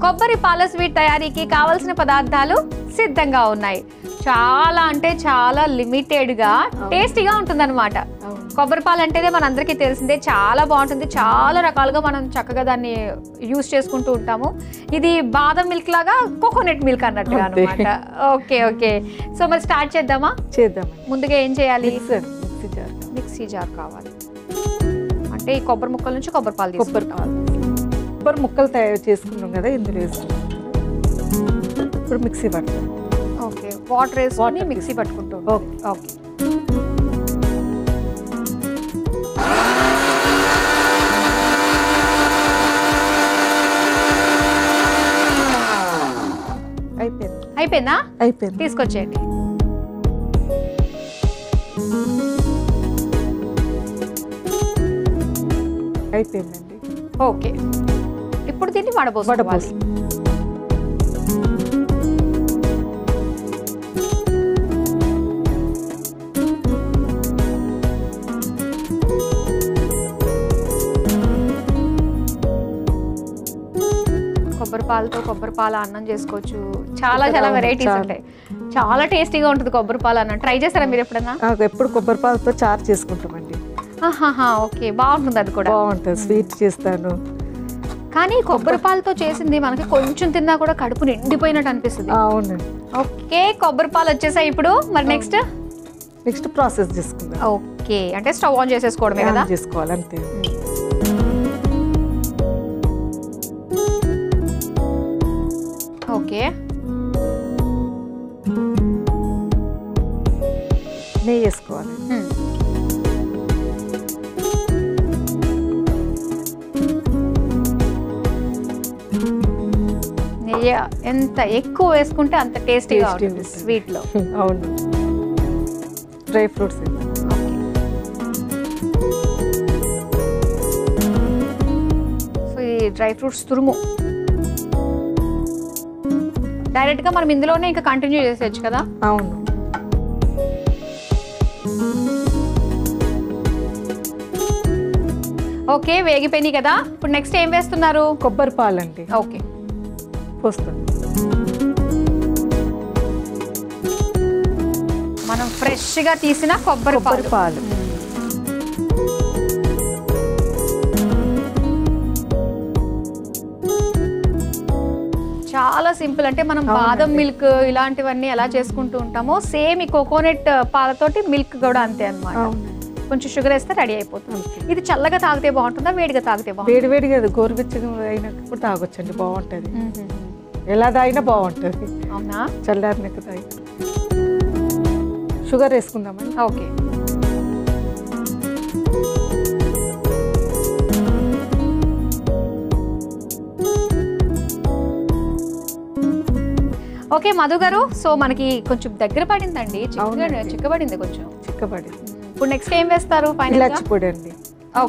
కొబ్బరి పాల స్వీట్ తయారీకి కావాల్సిన పదార్థాలు సిద్ధంగా ఉన్నాయి. చాలా అంటే చాలా లిమిటెడ్గా టేస్టీగా ఉంటుందన్నమాట. కొబ్బరి పాలు అంటేనే మనందరికీ తెలిసిందే, చాలా బాగుంటుంది. చాలా రకాలుగా మనం చక్కగా దాన్ని యూజ్ చేసుకుంటూ ఉంటాము. ఇది బాదం మిల్క్ లాగా కోకోనట్ మిల్క్ అన్నట్టుగా అనమాట. ఓకే ఓకే, సో మరి స్టార్ట్ చేద్దామా? చేద్దాం. ముందుగా ఏం చేయాలి? మిక్సీ జార్ కావాలి. అంటే ఈ కొబ్బరి ముక్కల నుంచి కొబ్బరి పాలు కొబ్బరి ముక్కలు తయారు చేసుకున్నాం కదా, ఇందులో వేసుకుంటాం. ఇప్పుడు మిక్సీ పడతాం. ఓకే, వాటర్ వేసుకొని మిక్సీ పట్టుకుంటాం. ఓకే, అయిపోయిందా? అయిపోయింది. తీసుకొచ్చేయండి. అయిపోయిందండి. ఓకే, ఇప్పుడు దీన్ని వడబోసుకోవాలి. కొబ్బరి పాలతో కొబ్బరి పాల అన్నం చేసుకోవచ్చు. చాలా చాలా వెరైటీస్ ఉంటాయి. చాలా టేస్టీగా ఉంటుంది కొబ్బరి పాల అన్నం. ట్రై చేస్తారా మీరు ఎప్పుడన్నా? ఎప్పుడు కొబ్బరి పాలతో చారు చేసుకుంటామండి. ఓకే, బాగుంటుంది. అది కూడా బాగుంటుంది. స్వీట్ చేస్తాను. కానీ కొబ్బరి పాలతో చేసింది మనకి కొంచెం తిన్నా కూడా కడుపు నిండిపోయినట్టు అనిపిస్తుంది. అవునండి. ఓకే, కొబ్బరి పాలు వచ్చేసాయి. ఇప్పుడు మరి నెక్స్ట్ ప్రాసెస్ చేసుకుందాం. ఓకే, అంటే స్టవ్ ఆన్ చేసేసుకోవడమే కదా? చేసుకోవాలి అంతే. ఓకే, నెయ్యి వేసుకోవాలి. నెయ్యి ఎంత ఎక్కువ వేసుకుంటే అంత టేస్టీగా ఉంటుంది స్వీట్ లో. అవును. డ్రై ఫ్రూట్స్ సో ఈ డ్రై ఫ్రూట్స్ తురుము డైరెక్ట్ గా మనం ఇందులోనే ఇంకా కంటిన్యూ చేసేయచ్చు కదా? అవును. ఓకే, వేగిపోయినాయి కదా. ఇప్పుడు నెక్స్ట్ ఏం వేస్తున్నారు? కొబ్బరి పాలు అండి. ఓకే, పోస్తాను. మనం ఫ్రెష్ గా తీసిన కొబ్బరి పాలు. చాలా సింపుల్. అంటే మనం బాదం మిల్క్ ఇలాంటివన్నీ ఎలా చేసుకుంటూ ఉంటామో సేమ్ ఈ కోకోనట్ పాలతోటి మిల్క్ కూడా అంతే అన్నమాట. కొంచెం షుగర్ వేస్తే రెడీ అయిపోతుంది. ఇది చల్లగా తాగితే బాగుంటుందా, వేడిగా తాగితే బాగుంటుందా? వేడి కదా, గోరువెచ్చగా అయినప్పుడు తాగొచ్చండి, బాగుంటుంది. ఎలా తాగినా బాగుంటుంది. అవునా? చల్లారినాక తాగి. షుగర్ వేసుకుందామని. ఓకే, ఓకే మధు గారు, సో మనకి కొంచెం దగ్గర పడిందండి, చిక్కబడింది, కొంచెం చిక్కబడింది. ఇప్పుడు నెక్స్ట్ ఏం వేస్తారు? ఇలాచి పొడి అండి,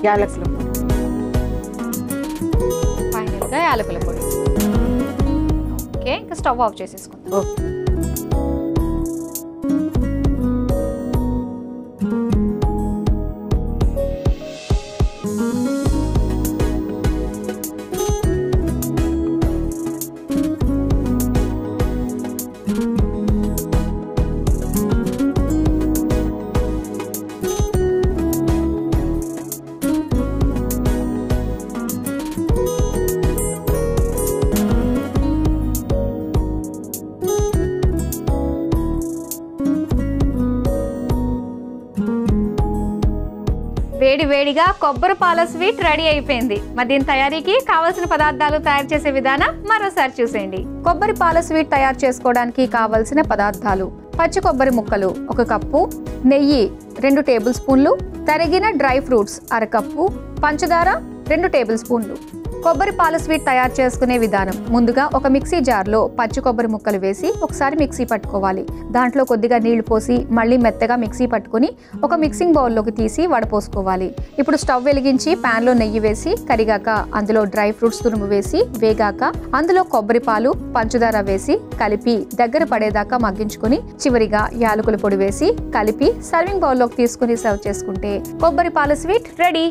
యాలకుల పొడి. ఫైనల్ గా యాలకుల పొడి. ఓకే, ఇంకా స్టవ్ ఆఫ్ చేసేసుకుందాం. ఓకే. వేడి వేడిగా కొబ్బరి పాల స్వీట్ రెడీ అయిపోయింది. మరి దీని తయారీకి కావలసిన పదార్థాలు తయారు చేసే విధానం మరోసారి చూసేయండి. కొబ్బరి పాల స్వీట్ తయారు చేసుకోవడానికి కావలసిన పదార్థాలు: పచ్చి కొబ్బరి ముక్కలు 1 కప్పు, నెయ్యి 2 టేబుల్ స్పూన్లు, తరిగిన డ్రై ఫ్రూట్స్ 1/2 కప్పు, పంచదార 2 టేబుల్ స్పూన్లు. కొబ్బరి పాల స్వీట్ తయారు చేసుకునే విధానం. ముందుగా ఒక మిక్సీ జార్లో పచ్చి కొబ్బరి ముక్కలు వేసి ఒకసారి మిక్సీ పట్టుకోవాలి. దాంట్లో కొద్దిగా నీళ్లు పోసి మళ్ళీ మెత్తగా మిక్సీ పట్టుకొని ఒక మిక్సింగ్ బౌల్లోకి తీసి వడపోసుకోవాలి. ఇప్పుడు స్టవ్ వెలిగించి ప్యాన్లో నెయ్యి వేసి కరిగాక అందులో డ్రై ఫ్రూట్స్ తురుము వేసి వేగాక అందులో కొబ్బరి పాలు, పంచదార వేసి కలిపి దగ్గర పడేదాకా మగ్గించుకొని చివరిగా యాలకుల పొడి వేసి కలిపి సర్వింగ్ బౌల్లోకి తీసుకుని సర్వ్ చేసుకుంటే కొబ్బరి పాల స్వీట్ రెడీ.